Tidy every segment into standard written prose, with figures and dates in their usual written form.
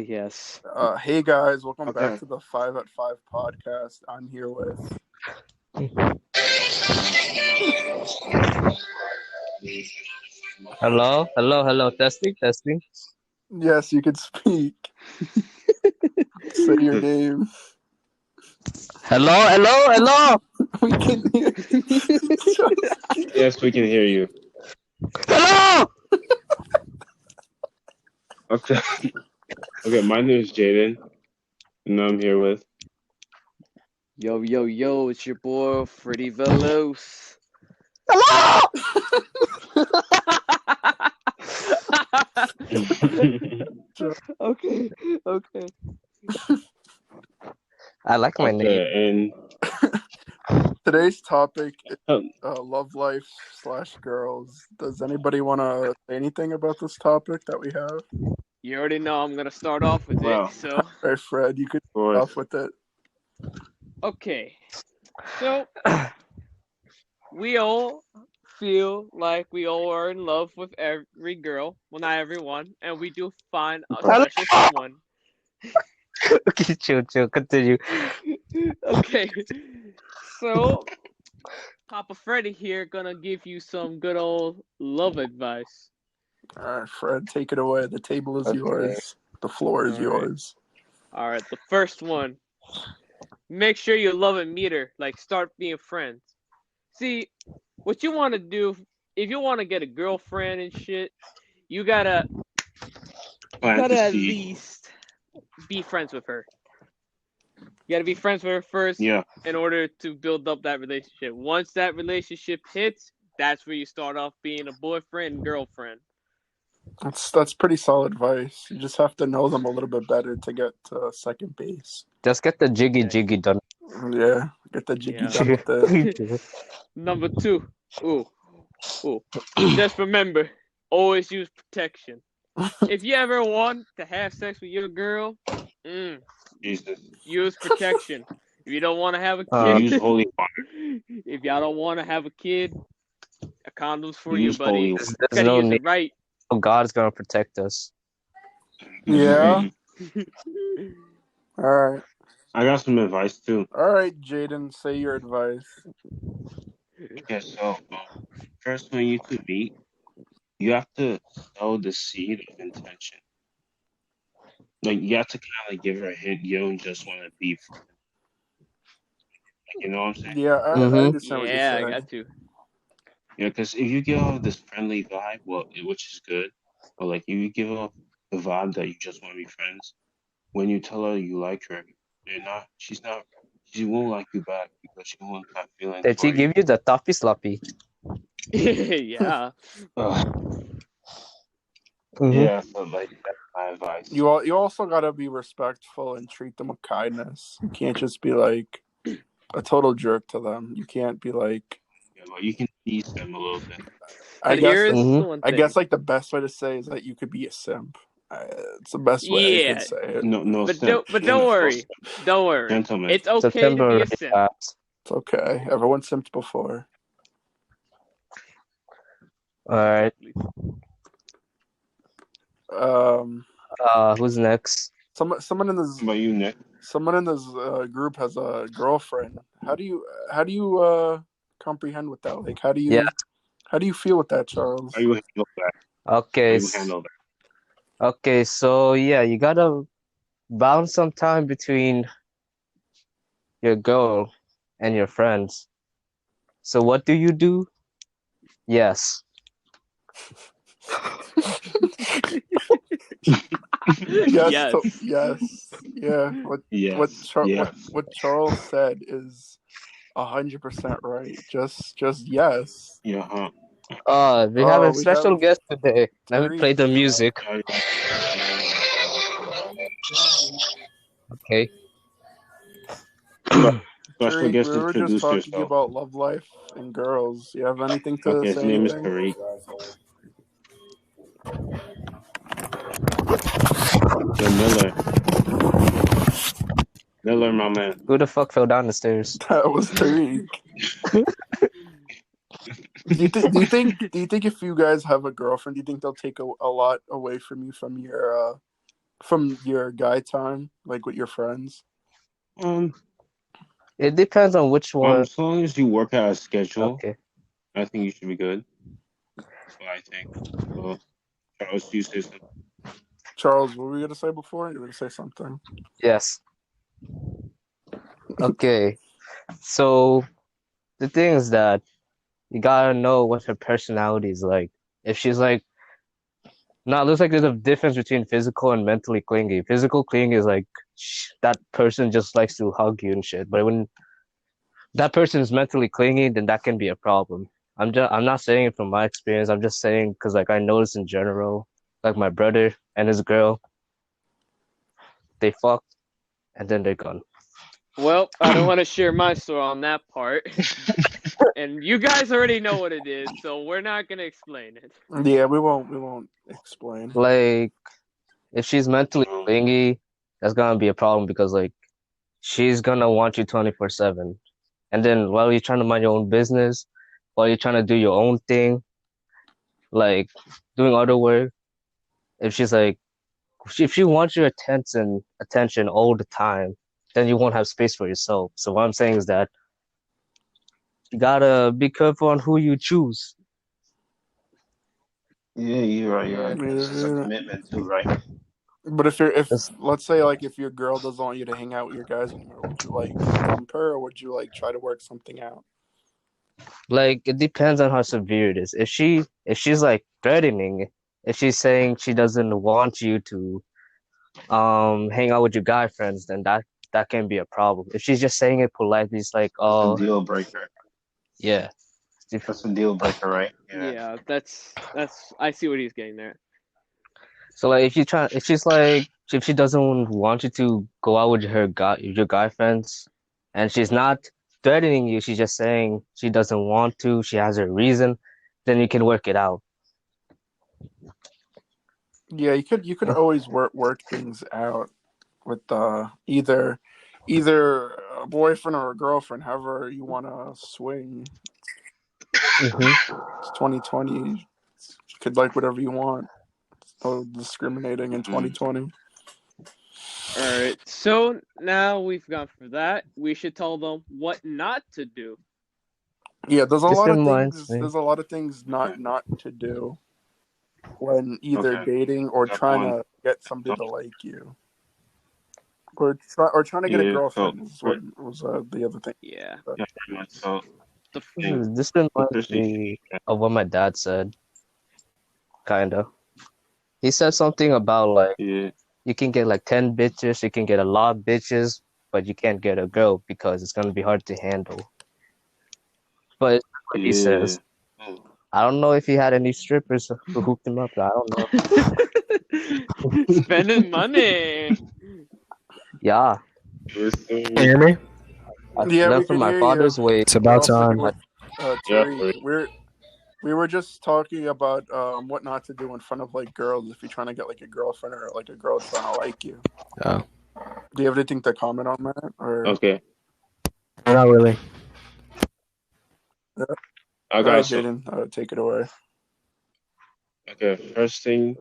Yes. Hey guys, welcome back Okay. to the 5 at 5 podcast. I'm here with Hello. Testing. yes, you can speak. Say your name. Hello. We can hear you. Yes, we can hear you. Hello. Okay. Okay, my name is Jaden, and I'm here with. Yo, it's your boy Freddy Veloz. Okay. I like my name. Okay, and Today's topic is oh, love life / girls. Does anybody want to say anything about this topic that we have? You already know I'm gonna start off with Wow. it. So All right, Fred, you could boy, start off with it. okay. So we all feel like we all are in love with every girl. Well, not everyone, and we do find a Hello? special someone. Okay, chill. Continue. Okay. So Papa Freddy here gonna give you some good old love advice. All right, Fred, take it away. The table is Okay. yours. The floor is All right. yours. All right, the first one. Make sure you love and meet her. Like, start being friends. See, what you want to do, if you want to get a girlfriend and shit, you gotta Plant the at seed. least be friends with her. You gotta be friends with her first Yeah. in order to build up that relationship. Once that relationship hits, that's where you start off being a boyfriend and girlfriend. That's pretty solid advice. You just have to know them a little bit better to get to second base. Just get the jiggy done. Yeah, get the jiggy Yeah. done with it. Number 2. Ooh. Just remember, always use protection. If you ever want to have sex with your girl, Jesus. use protection. If you don't want to have a kid, Use holy water. if y'all don't want to have a kid, a condom's for you, Use buddy. holy There's Gotta no use need. it right. God's gonna protect us. Yeah. All right. I got some advice too. All right, Jaden, say your advice. Okay, so first when you two meet, you have to sow the seed of intention. Like you have to kind of give her a hint. You don't just want to be friends. Like, you know what I'm saying? Yeah, I Mhm. understand what you're Yeah, I saying. got you. Yeah, because if you give off this friendly vibe, well, which is good, but like if you give off the vibe that you just want to be friends, when you tell her you like her, she won't like you back because she won't have feelings Did for he you. give you the toffee sloppy? Yeah. Yeah, so like that's my advice. You also gotta be respectful and treat them with kindness. You can't just be like a total jerk to them. You can't be like. Yeah, but you can tease them a little bit. I But guess. here's Mhm. one I thing. guess like the best way to say is that you could be a simp. It's the best way I Yeah. could say it. No, But simp. don't worry. Don't worry. Gentlemen. It's okay to be September a simp. fast. It's okay. Everyone simped before. All right. Who's next? Someone in this. How about you, Nick? Someone in this group has a girlfriend. How do you comprehend with that? Like, how do you feel with that, Charles? How you handle that? Okay. How you handle that? Okay. So yeah, you gotta balance some time between your girl and your friends. So what do you do? Yes. Yes. Yes. Yeah. Yes. What Charles said is 100% right. Just yes. Yeah, huh? We have a we special have guest today. Let me play the music. Okay. Special Terique, guest, we were just introduce talking yourself. about love life and girls. You have anything to Okay, his say? name is Anything? Terique. Yo, Miller, my man. Who the fuck fell down the stairs? That was Terique. Do you think if you guys have a girlfriend, do you think they'll take a lot away from you from your From your guy time, like with your friends? Um, It depends on which one. as long as you work out a schedule, Okay. I think you should be good. That's what I think. Charles, you say something. Charles, what were you gonna say before? You were gonna say something. Yes. Okay. So the thing is that you gotta know what her personality is like. If she's like, no, it looks like there's a difference between physical and mentally clingy. Physical clingy is like that person just likes to hug you and shit. But when that person is mentally clingy, then that can be a problem. I'm not saying it from my experience. I'm just saying because like I noticed in general, like my brother and his girl, they fucked and then they're gone. Well, I don't want to share my story on that part. And you guys already know what it is, so we're not gonna explain it. Yeah, we won't explain. Like if she's mentally clingy, that's gonna be a problem because like she's gonna want you 24/7. And then while you're trying to mind your own business, while you're trying to do your own thing, like doing other work, if she's like if she wants your attention all the time, then you won't have space for yourself. So what I'm saying is that you gotta be careful on who you choose. Yeah, you're right. You're right. This is a Yeah. commitment too, right? But if It's, let's say like if your girl doesn't want you to hang out with your guys anymore, would you like dump her or would you like try to work something out? like it depends on how severe it is. If she's like threatening, if she's saying she doesn't want you to hang out with your guy friends, then that can be a problem. If she's just saying it politely, it's like, That's a oh deal breaker. yeah. That's a deal breaker, right? Yeah, that's I see what he's getting there. So like if she doesn't want you to go out with your guy friends, and she's not threatening you, she's just saying she doesn't want to, she has her reason, then you can work it out. Yeah, you could always work things out with either a boyfriend or a girlfriend, however you want to swing. Mm-hmm. It's 2020. You could like whatever you want. No discriminating in 2020. All right. So now we've gone for that. We should tell them what not to do. Yeah, there's a This lot of reminds things. me. There's a lot of things Okay. not to do when either Okay. dating or Step trying one. to get somebody to like you, or trying to get a Yeah. So, girlfriend is what was the other thing. Yeah. yeah, pretty much. So, The thing. This reminds Especially, me of what my dad said, kinda. He said something about like yeah, you can get like 10 bitches, you can get a lot of bitches, but you can't get a girl because it's gonna be hard to handle. But it's what he yeah. says. I don't know if he had any strippers who hooked him up. I don't know. spending money. Yeah, Yes, Can you sir. hear me? I Yeah, we learned from can my hear you. father's way. It's We're about all sticking time. with Yeah, Terique. for We were just talking about what not to do in front of like girls if you're trying to get like a girlfriend or like a girl trying to like you. Oh, Do you have anything to comment on that? Or okay. not really. yeah. I All right, got so. Jaden, take it away. Okay, first thing,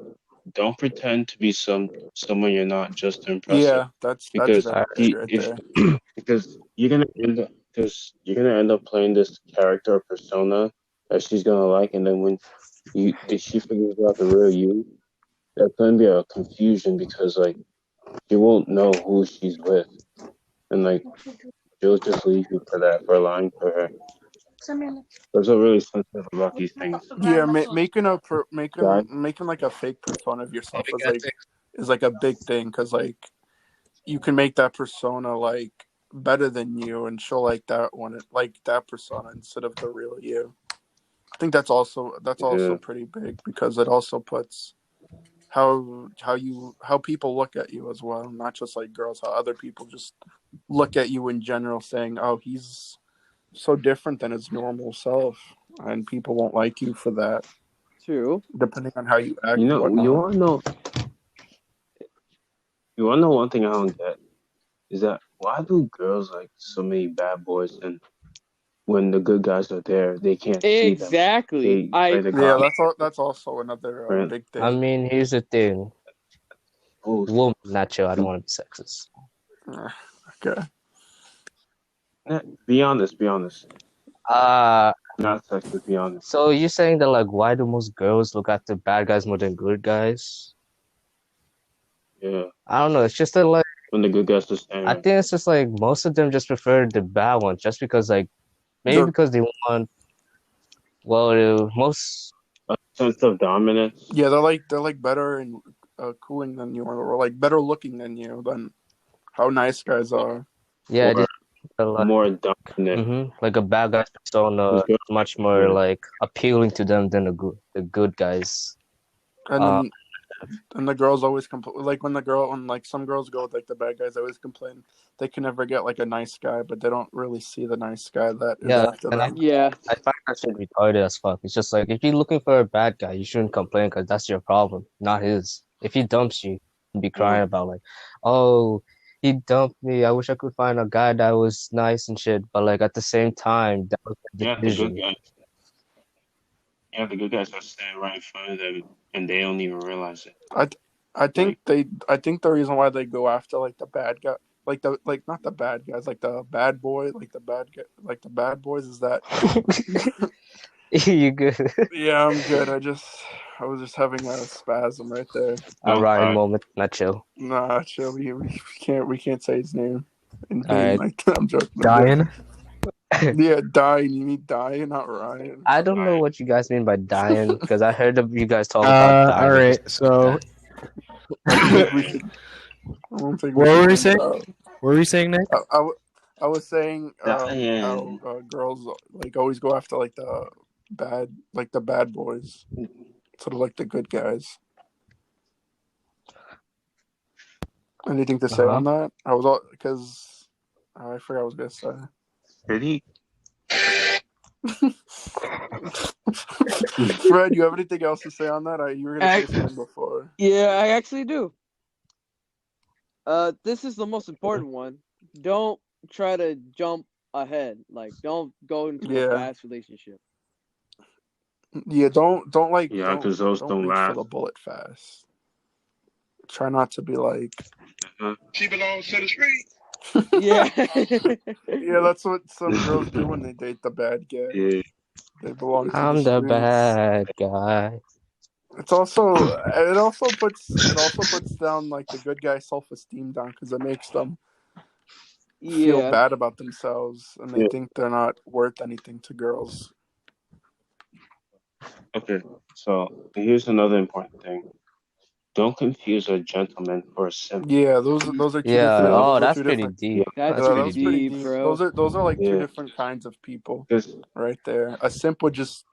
don't pretend to be someone you're not just to impress her. Yeah, that's Because very big right if there. because you're gonna end up playing this character or persona that she's gonna like, and then when she figures out the real you, there's gonna be a confusion because like she won't know who she's with, and like she'll just leave you for that for lying to her. There's a really sensitive about these things, Yeah, guys. making like a fake persona of yourself is like a big thing because like you can make that persona like better than you, and she'll like that one like that persona instead of the real you. I think that's also Yeah, pretty big because it also puts how people look at you as well, not just like girls, how other people just look at you in general, saying, "Oh, he's so different than his normal self," and people won't like you for that, True. depending on how you you act and know, whatnot. you wanna know one thing I don't get is that why do girls like so many bad boys and when the good guys are there, they can't see them. Exactly. They play the Yeah, god. that's also another Right? big I thing. mean, here's the thing. both. woman, not chill. I don't want to be sexist. Okay. Be honest. Uh, Not sexist. Be honest. so you're saying that like why do most girls look after bad guys more than good guys? Yeah. I don't know. It's just that like When the good guys just I think it's just like most of them just prefer the bad ones just because like maybe They're- because they want most a sense of dominance. Yeah, they're like better and cooling than you are, or like better looking than you than how nice guys are. yeah Or like more dominant. like a bad guy's persona Those girls is much are more good. like appealing to them than the good guys. And then and the girls always complain. Like when like some girls go with like the bad guys, they always complain they can never get like a nice guy, but they don't really see the nice guy that is Yeah, after and them. Yeah. I find that shit retarded as fuck. It's just like if you're looking for a bad guy, you shouldn't complain because that's your problem, not his. If he dumps you, you'd be crying about like, oh, he dumped me. I wish I could find a guy that was nice and shit. But like at the same time, that was the Yeah, the decision. good guys. Yeah, the good guys are standing right in front of them, and they don't even realize it. I think the reason why they go after like the bad guy, like not the bad guys, like the bad boy, like the bad boys is that. You good? Yeah, I'm good. I was just having a spasm right there. A Ryan moment, not chill. Nah, chill. We can't say his name. In All right. like I'm joking. Dying? Yeah, dying. You mean dying, not Ryan. I don't know what you guys mean by dying because I heard of you guys talk about dying. All right, so I don't think we what should were bring you it saying? up. What were you saying, Nick? I was saying Dying. how girls like always go after like the bad boys, sort of like the good guys. Anything to say on that? I was all because I forgot what I was gonna say. Pretty. Fred, you have anything else to say on that? You were gonna say something before. Yeah, I actually do. This is the most important one. Don't try to jump ahead. Like, don't go into a fast relationship. Yeah, don't like. Yeah, because those don't reach last. for the bullet fast. Try not to be like. She belongs to the street. Yeah. Yeah, that's what some girls do when they date the bad guy. Yeah. They belong to I'm the the streets. bad guy. It also puts down like the good guy self-esteem down because it makes them feel bad about themselves and they think they're not worth anything to girls. Okay, so here's another important thing. Don't confuse a gentleman for a simp. Yeah, those are two Yeah, different. oh, those are that's two pretty different, deep. That's that pretty was pretty deep, bro. Those are like two different kinds of people, right there. A simp would just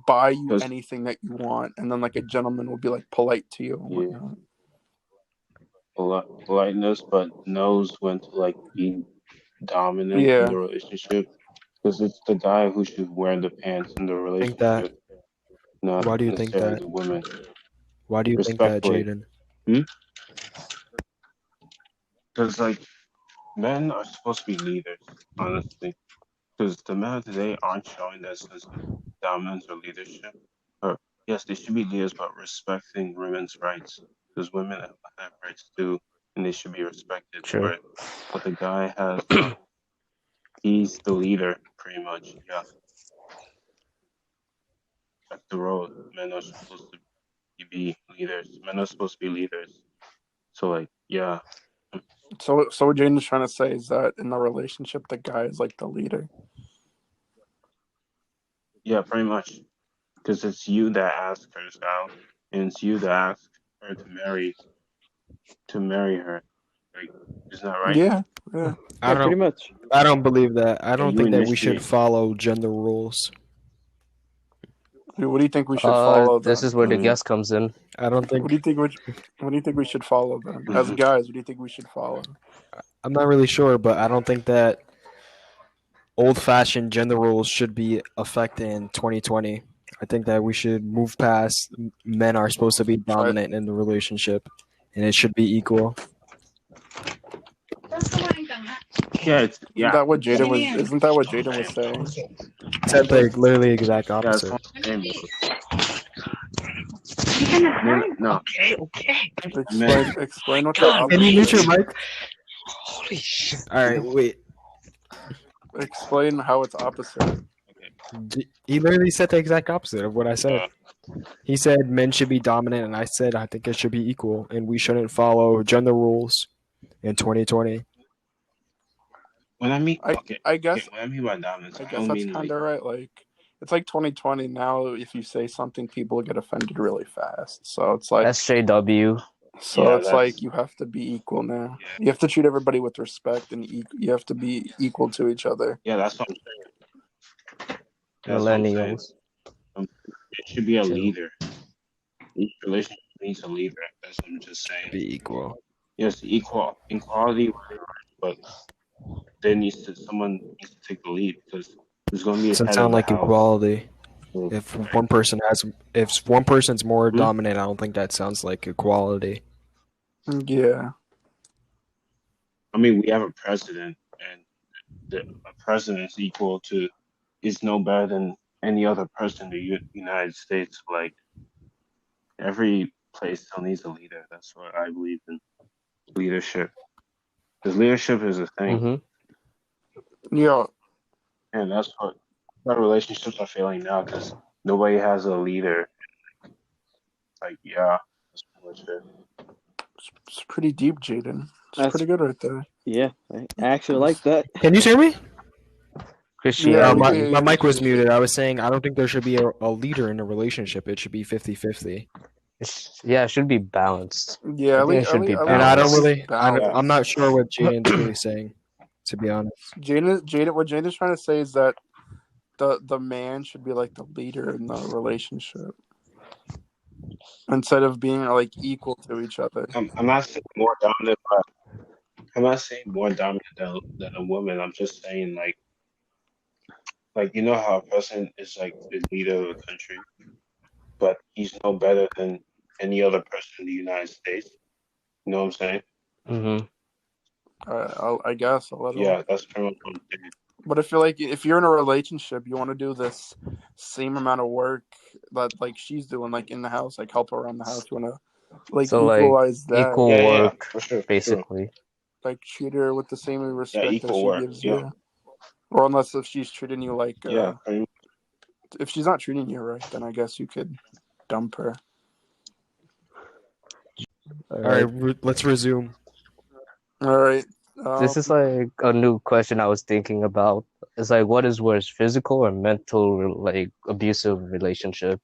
buy you anything that you want, and then like a gentleman will be like polite to you and whatnot. Politeness, but knows when to like be dominant in the relationship. Because it's the guy who should wear the pants in the relationship. Why do you think that? The woman. Why do you think that, Jaden? Because like men are supposed to be leaders, honestly. Because the men of today aren't showing that sense of dominance or leadership. Or yes, they should be leaders, but respecting women's rights. Because women have rights too, and they should be respected. True. But the guy has, he's the leader, pretty much. Yeah. That's the role. Men are supposed to be leaders. Men are supposed to be leaders. So like, yeah. So what Jaden's trying to say is that in the relationship, the guy is like the leader. Yeah, pretty much. Because it's you that ask her out, and it's you that ask her to marry her. Like, isn't that right? Yeah. Pretty much. I don't believe that. I don't think that we should initiate. follow gender rules. What do you think we should follow? This is where the guest comes in. I don't think. What do you think we should follow then? As guys, what do you think we should follow? I'm not really sure, but I don't think that old-fashioned gender roles should be effective in 2020. I think that we should move past men are supposed to be dominant in the relationship, and it should be equal. Yeah, Isn't that what Jaden was saying? Said the literally exact opposite. No. Okay. Explain what the opposite. Can you mute your mic? Holy shit. All right, wait. Explain how it's opposite. He literally said the exact opposite of what I said. He said men should be dominant, and I said I think it should be equal, and we shouldn't follow gender rules in 2020. When I mean, I guess when I mean by dominance, I I guess don't that's mean kind like of right. Like it's like 2020 now. If you say something, people get offended really fast. So it's like SJW. So Yeah, it's like you have to be equal now. Yeah. You have to treat everybody with respect, and you have to be equal to each other. Yeah, that's what I'm saying. That's what I'm saying. Millennials. It should be a Chill. leader. Each relationship needs a leader. That's what I'm just saying. Be equal. Yes, equality, but someone needs to take the lead because there's going to be a Doesn't head sound of the like house. equality. So, If one person's more dominant, I don't think that sounds like equality. Yeah. I mean, we have a president, and a president is no better than any other person in the United States. Like every place still needs a leader. That's what I believe in. Leadership, because leadership is a thing, Mm-hmm. Yeah. and that's what relationships are failing now because nobody has a leader. Like, yeah, that's pretty much it. It's pretty deep, Jaden. It's That's- pretty good right there. Yeah, I actually like that. Can you hear me? Christianity. My mic was muted. I was saying I don't think there should be a leader in a relationship. It should be 50-50. Yeah, it should be balanced. Yeah, I think it should be And I don't balanced. really, Balance. I'm not sure what Jaden's really saying, to be honest. What Jaden's trying to say is that the man should be like the leader in the relationship instead of being like equal to each other. I'm not saying more dominant, but I'm not saying more dominant than a woman. I'm just saying like you know how a person is like the leader of a country, but he's no better than any other person in the United States. You know what I'm saying? Mm-hmm. I guess a little. Yeah, that's pretty much what I'm saying. But I feel like if you're in a relationship, you want to do this same amount of work that like she's doing, like in the house, like help her around the house. You want to like So, equalize that, equal Yeah, work, for sure. basically. like treat her with the same respect that equal she work, gives yeah. you. Or unless if she's treating you like, Yeah, pretty much. if she's not treating you right, then I guess you could dump her. All right, let's resume. All right. This is like a new question I was thinking about. It's like, what is worse, physical or mental, like abusive relationship?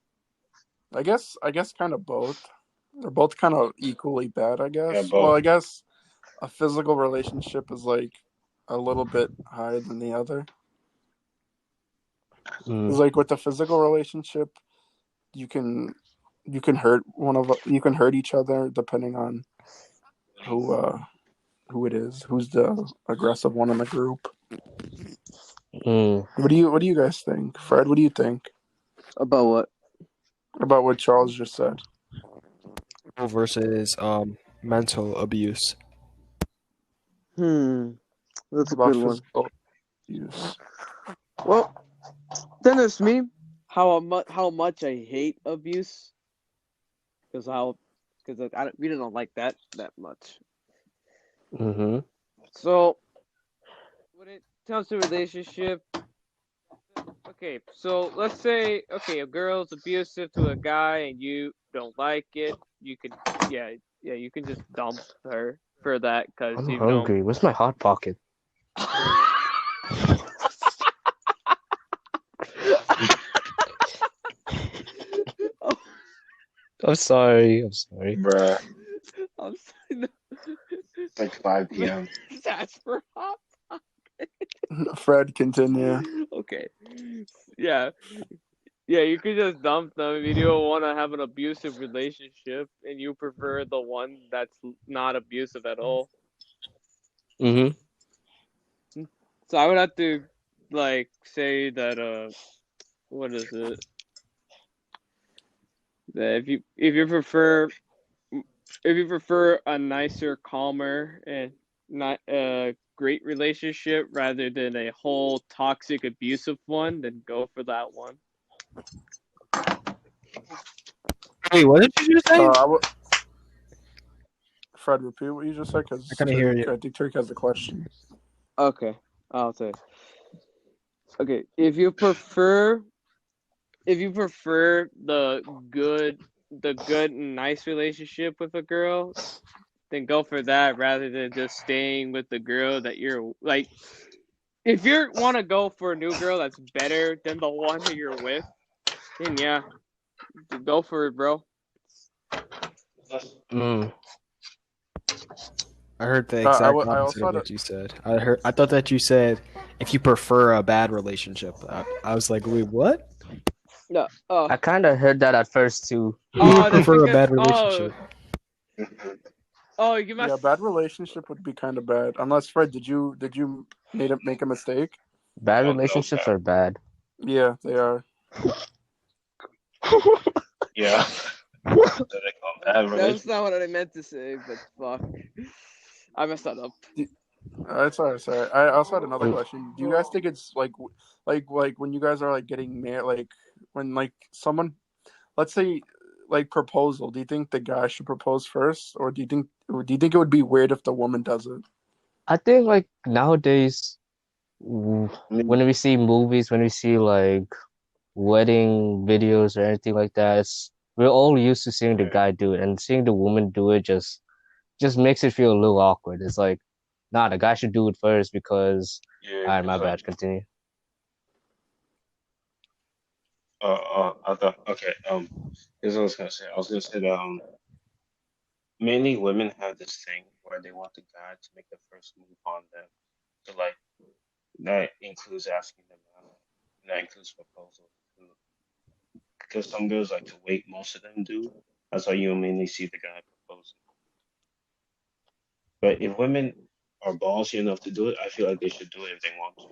I guess kind of both. They're both kind of equally bad, I guess. Yeah, both. Well, I guess a physical relationship is like a little bit higher than the other. It's like with the physical relationship, you can hurt you can hurt each other depending on who it is, who's the aggressive one in the group. What do you guys think, Fred? What do you think About what? about what Charles just said? Versus mental abuse. That's a About good one. physical abuse. Well, then there's me. How much I hate abuse, because we don't like that much. Mm-hmm. So when it comes to relationship, okay, so let's say a girl's abusive to a guy and you don't like it, you can you can just dump her for that because I'm hungry. Where's my hot pocket? I'm sorry. Bruh. I'm sorry. No. It's like 5 p.m. That's for hot. Fred, continue. Okay. Yeah. Yeah, you could just dump them if you don't want to have an abusive relationship and you prefer the one that's not abusive at all. Mm-hmm. So I would have to like say that what is it? That if you prefer a nicer, calmer, and not great relationship rather than a whole toxic, abusive one, then go for that one. Wait, what did you just say? Fred, repeat what you just said, because I couldn't hear you. I think Terique has a question. Okay, I'll say. Okay, if you prefer the good and nice relationship with a girl, then go for that rather than just staying with the girl that you're like. If you want to go for a new girl that's better than the one that you're with, then yeah, go for it, bro. I heard the exact opposite of what you said. I thought that you said if you prefer a bad relationship. I was like, wait, what? No, I kind of heard that at first too. You prefer a bad relationship. You must. Yeah, bad relationship would be kind of bad. Unless Fred, did you make a mistake? Bad relationships are bad. Yeah, they are. Yeah. That's not what I meant to say, but fuck, I messed that up. Sorry. I also had another question. Do you guys think it's like when you guys are like getting married, like when like someone, let's say, like proposal? Do you think the guy should propose first, or do you think it would be weird if the woman does it? I think like nowadays, when we see movies, when we see like wedding videos or anything like that, we're all used to seeing the guy do it, and seeing the woman do it just makes it feel a little awkward. It's like, nah, the guy should do it first because. Alright, my bad. Continue. Okay. Here's what I was gonna say. I was gonna say that mainly women have this thing where they want the guy to make the first move on them. So like that includes asking them out. That includes proposal. Because some girls like to wait, most of them do. That's why you mainly see the guy proposing. But if women are ballsy enough to do it, I feel like they should do it if they want to.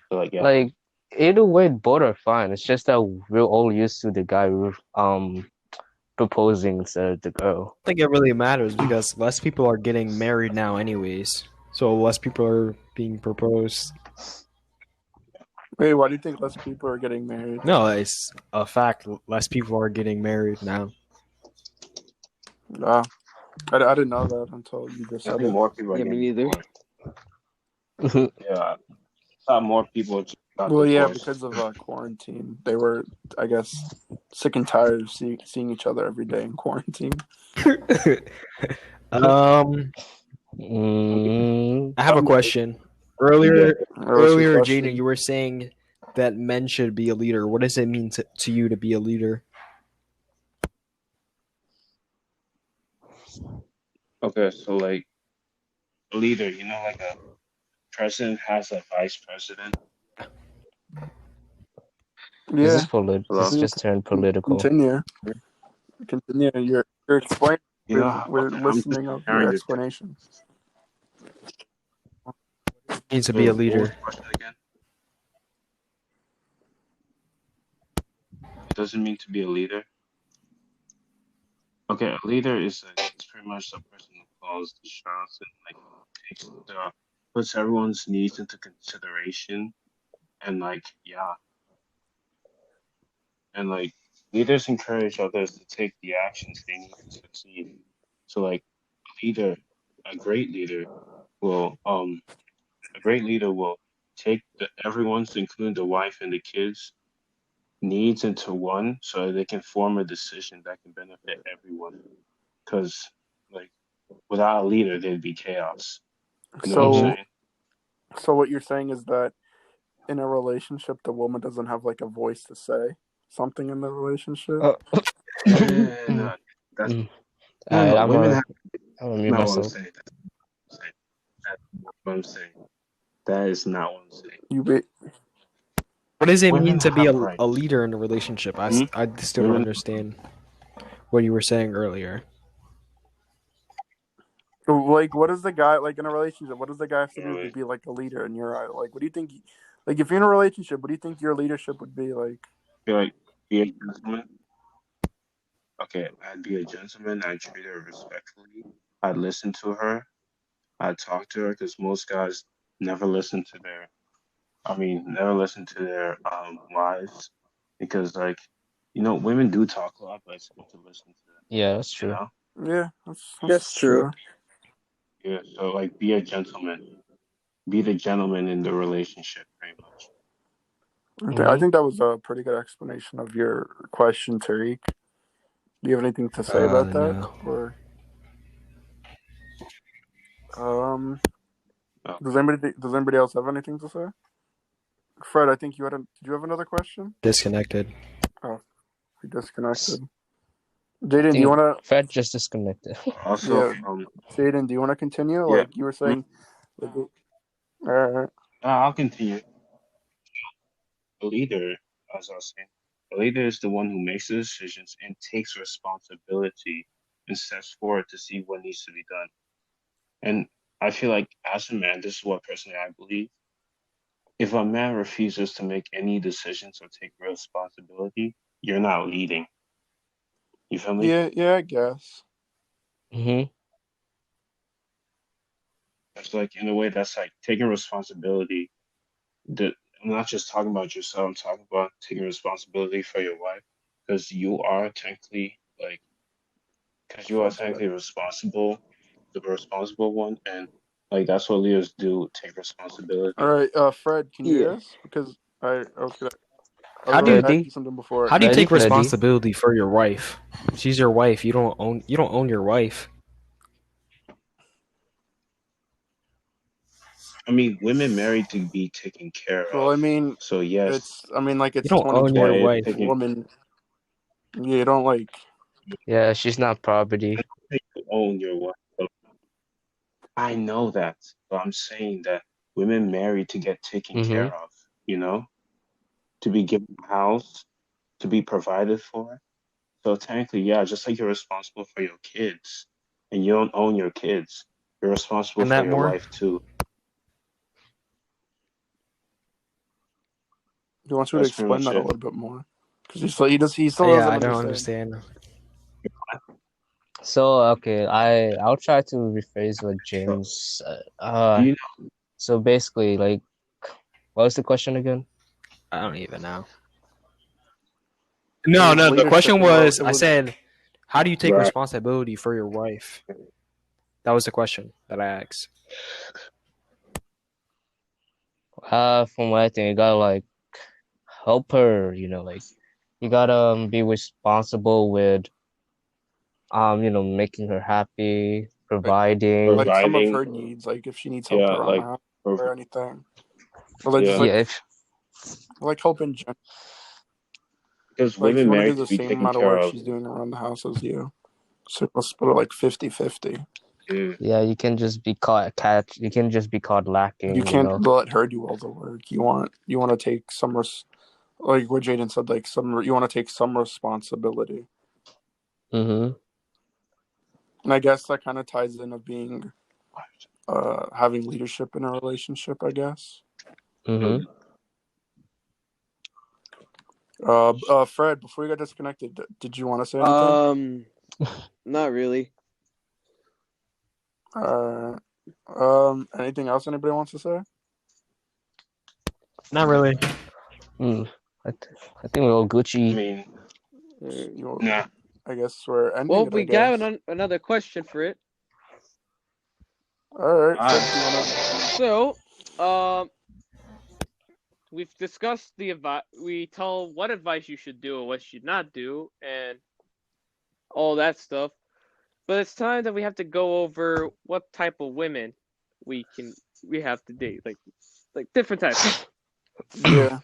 So like yeah. Like either way, both are fine. It's just that we're all used to the guy proposing instead of the girl. I think it really matters because less people are getting married now, anyways. So less people are being proposed. Wait, why do you think less people are getting married? No, it's a fact. Less people are getting married now. I didn't know that until you just said it. More people are me neither. Yeah, I thought more people. Well, yeah, because of quarantine, they were, I guess, sick and tired of seeing each other every day in quarantine. I have a question. Earlier, Jaden, you were saying that men should be a leader. What does it mean to you to be a leader? Okay, so like a leader, like a president has a vice president. Yeah. This just turned political. Continue. You're explaining. We're listening of your explanation. It means to be a leader. It doesn't mean to be a leader. Okay, a leader is pretty much the person who calls the shots and like puts everyone's needs into consideration, and like and like leaders encourage others to take the actions they need to succeed. So like a great leader will take everyone's, including the wife and the kids, needs into one so they can form a decision that can benefit everyone. Because like without a leader, there'd be chaos. You know what I'm saying? So what you're saying is that in a relationship, the woman doesn't have like a voice to say something in the relationship. No, that's women have. Mute myself. That's what I'm saying. That is not what I'm saying. What does it mean to be a leader in a relationship? I still don't understand what you were saying earlier. Like, what is the guy like in a relationship? What does the guy have to do to be like a leader in your eye? Like, what do you think? Like, if you're in a relationship, what do you think your leadership would be like? Be a gentleman. Okay, I'd be a gentleman. I'd treat her respectfully. I'd listen to her. I'd talk to her because most guys never listen to their wives because like women do talk a lot, but it's good to listen to them. Yeah, that's You true. know? Yeah, That's true. Yeah. So like, be a gentleman. Be the gentleman in the relationship, pretty much. I think that was a pretty good explanation of your question, Tariq. Do you have anything to say about that, No. or Oh, does anybody else have anything to say? Fred, I think did you have another question? Disconnected. Oh, he disconnected. I Jaden, do you think want to? Fred just disconnected. also, Yeah, Jaden, do you want to continue? yeah. Like you were saying. All right. I'll continue. The leader, as I was saying, the leader is the one who makes the decisions and takes responsibility and steps forward to see what needs to be done. And I feel like, as a man, this is what personally I believe. If a man refuses to make any decisions or take responsibility, you're not leading. You feel me? Yeah, I guess. Hmm. It's like, in a way, that's like taking responsibility. That I'm not just talking about yourself. I'm talking about taking responsibility for your wife, because you are technically Fred's away. responsible, the responsible one, and like that's what leaders do: take All responsibility. right, Fred, can you hear Yeah. us? Because I was How do gonna you ask Freddy, you something before. how do you take Freddy. responsibility for your wife? She's your wife. You don't own your wife. I mean, women married to be taken care Well, of. I mean, So yes, You it's don't own your 2020. yeah, wife. taking. Woman, you don't like. Yeah, she's not property. You own your wife. I know that, but I'm saying that women marry to get taken Hmm. care of, you know, to be given a house, to be provided for. So technically, yeah, just like you're responsible for your kids and you don't own your kids, you're responsible And for that your more? wife too. He wants me to That's pretty explain much that a it. little bit more because he still Yeah, doesn't I don't understand. understand. So okay, I'll try to rephrase what James. Do you So basically, like, what was the question again? I don't even know. It No, was no. The leadership question in a. was, It I was said, how do you take right? responsibility for your wife? That was the question that I asked. From what I think, you gotta like help her. Like you gotta be responsible with making her happy, providing. like some of Providing, her needs, like if she needs help yeah, around the like, house prov- or anything, or like just yeah, Yeah, if like help in general. because Like women you want to do married the to be same taken amount of care work of. she's doing around the house as you. So we'll split it like 50-50. Yeah. yeah, you can just be caught catch. You can just be caught You lacking. can't let her do all the work. You want to take like what Jaden said, like you want to take some responsibility. Mm-hmm. And I guess that kind of ties in of being having leadership in a relationship, I guess. Mm-hmm. Fred, before you got disconnected, did you want to say anything? Not really. Anything else anybody wants to say? Not really. I, th- I think we're all I Gucci. mean, You, nah. I guess we're ending Well, it. I we got guess. another question for it. All right, Fred, do you Ah, wanna? So, we've discussed the advice. We tell what advice you should do and what you should not do, and all that stuff. But it's time that we have to go over what type of women we have to date, like different types. Yeah.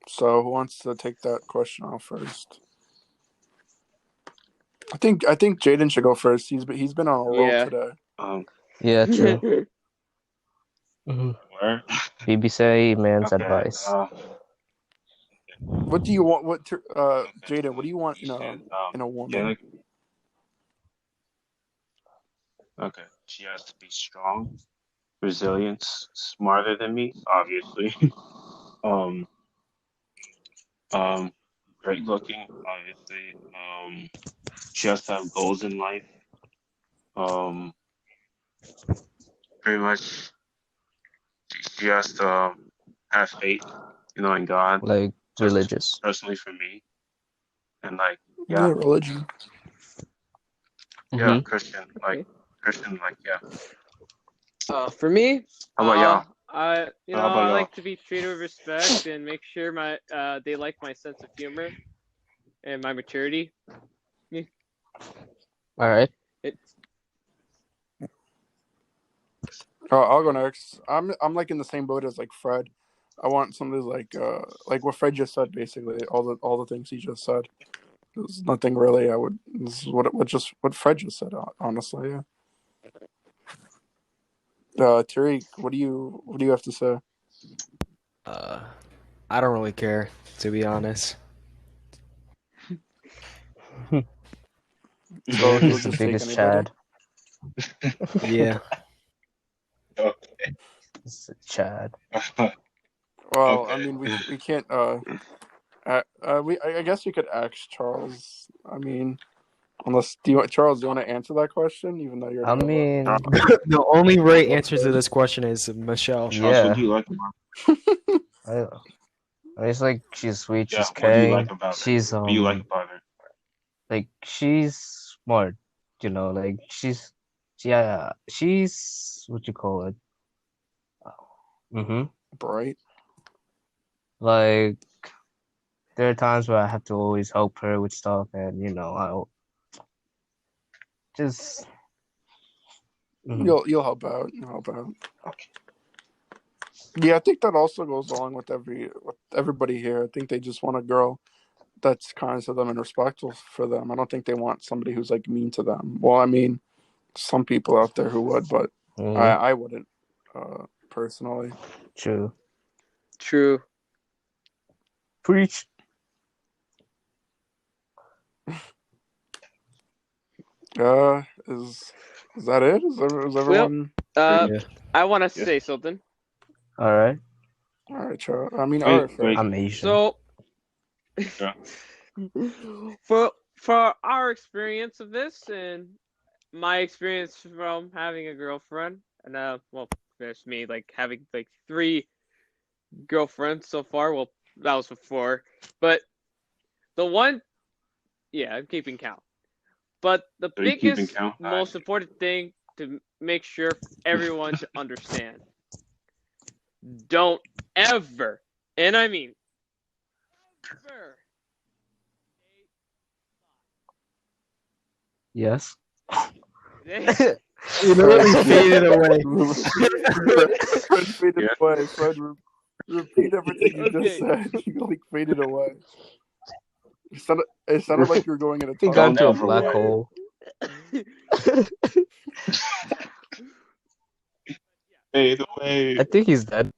So who wants to take that question off first? I think Jaden should go first. He's been on a roll Yeah. today. Yeah, true. Mm-hmm. where? BBC man's Okay. advice. What do you want? Okay. Jaden, So what do you want you said, in a yeah, woman? like, okay. She has to be strong, resilient, smarter than me, obviously. um, um, great looking, obviously. She has to have goals in life. Um, pretty much, she has to have faith, in God. Like religious. personally for me, and like Yeah, religion. yeah, Mhm. Christian, like yeah. For me, How about y'all? I How about I y'all? like to be treated with respect and make sure they like my sense of humor and my maturity. All right. It's I'll go next. I'm like in the same boat as like Fred. I want somebody like what Fred just said, basically all the things he just said. There's nothing really I would. This is what Fred just said. Honestly, yeah. Terique, what do you have to say? I don't really care, to be honest. So he'll He's the just take biggest anybody. Chad. Yeah. Okay. He's a Chad. Well, Okay. I mean, we can't. I guess you could ask Charles. I mean, Charles, do you want to answer that question? Even though you're I not. mean, The only right answer to this question is Michelle. Charles, what yeah. do you like about It's like she's sweet, yeah, she's what do you caring, like about her? she's What do you like about her? like she's smart, like she's what you call it. Mm-hmm. Bright. Like there are times where I have to always help her with stuff, and I'll just You'll help out. You'll help out. Okay. Yeah, I think that also goes along with everybody here. I think they just want a girl that's kind to them and respectful for them. I don't think they want somebody who's like mean to them. Well, I mean, some people out there who would, but I wouldn't personally. True. true. Preach. Is that it? Is everyone? Well, Yeah. I want to Yeah. say something. All right. All right, Charles. I mean, Wait, all right, I'm Asian. So, Yeah. for our experience of this and my experience from having a girlfriend, and well, there's me like having like 3 girlfriends so far. Well, that was before, but the one, yeah, I'm keeping count. But the So you keeping biggest, count? most important thing to make sure everyone to understand: don't ever, and I mean ever, Yes. You literally faded away. Fred faded Yeah. away. Fred, repeat everything you Okay. just said. You like faded away. It sounded like you were going in a He tunnel. got into a Never black way. hole. Fade away. I think he's dead.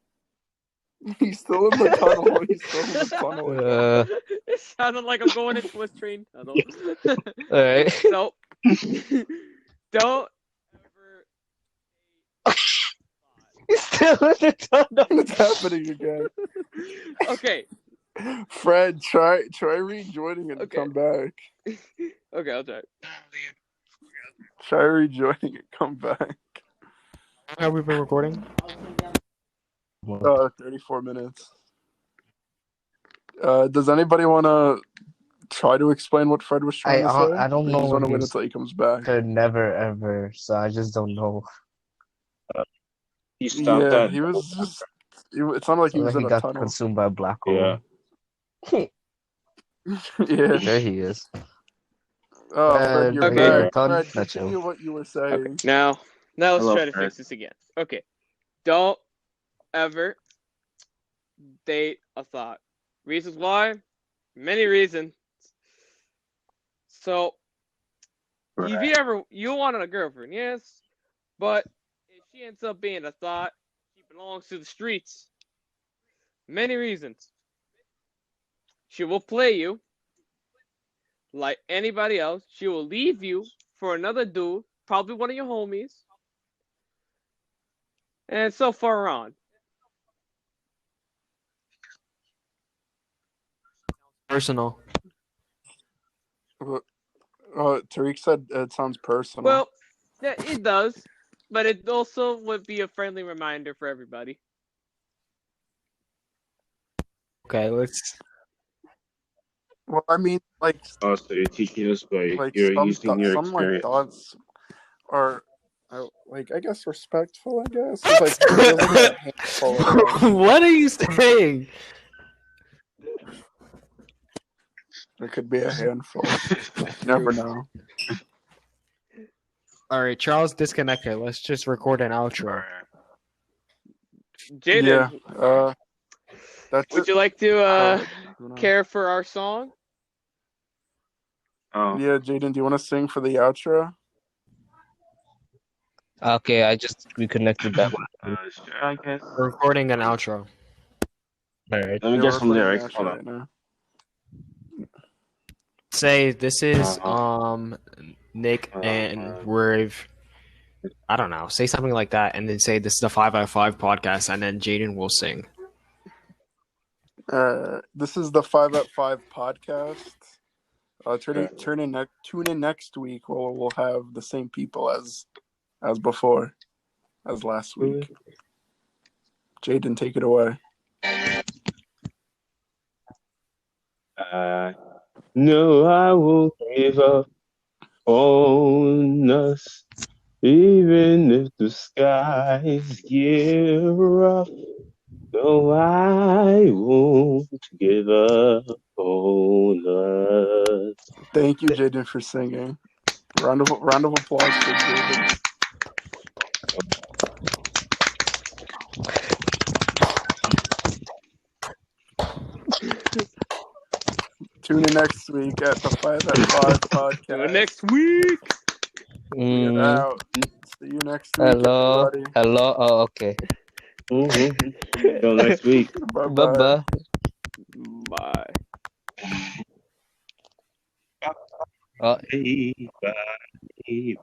He's still in the tunnel. He's still in the tunnel. It sounded like I'm going into a train tunnel. All right. So, don't ever. He's still in the tunnel. It's happening again. Okay. Fred, try rejoining and Okay. come back. Okay, I'll try. Try rejoining and come back. How have we been recording? 34 minutes. Does anybody want to try to explain what Fred was trying to say? I don't Or you know just what want to he wait was- until he comes back. Could never ever. So I just don't know. He stopped Yeah, that. he was just. It sounded like he was He in a got tunnel. consumed by a black hole. Yeah. Yeah. There he is. Oh, Fred, you're Okay. back. Done. Fred, That's continue you. what you were Okay. saying. Now let's Hello, try to Fred. fix this again. Okay. Don't ever date a thought. Reasons why? Many reasons. So, if you wanted a girlfriend, yes, but if she ends up being a thought, she belongs to the streets. Many reasons. She will play you like anybody else. She will leave you for another dude, probably one of your homies, and so far on. Personal. Tariq said it sounds personal. Well, yeah, it does, but it also would be a friendly reminder for everybody. Okay, let's Well, I mean, like, Oh, so you're teaching us by like you're using your some like experience. thoughts are, like, I guess respectful. I guess it's like there's only a handful of them. What are you saying? There could be a handful. Never know. All right, Charles disconnected. Let's just record an outro. Jaden, Yeah. That's would it. you like to Who knows? care for our song? Oh, Yeah, Jaden, do you want to sing for the outro? Okay, I just reconnected that one. sure, I guess. We're recording an outro. All right. Let me Yeah, get we're some recording the lyrics. outro Hold on. right now. Say this is Uh-huh. Nick and we've I don't know. Say something like that, and then say this is the 5x5 podcast, and then Jaden will sing. This is the 5 at 5 podcast. Tune in next week. We'll have the same people as before, as last week. Jaden, take it away. No, I won't give up on us, even if the skies get rough. No, I won't give up on us. Thank you, Jaden, for singing. Round of applause for Jaden. Tune in next week at the 5 at 5 podcast. Next week. We get out. See you next week, Hello. everybody. Hello. Oh, okay. Till next week. Bye-bye. Bye. Oh. Bye.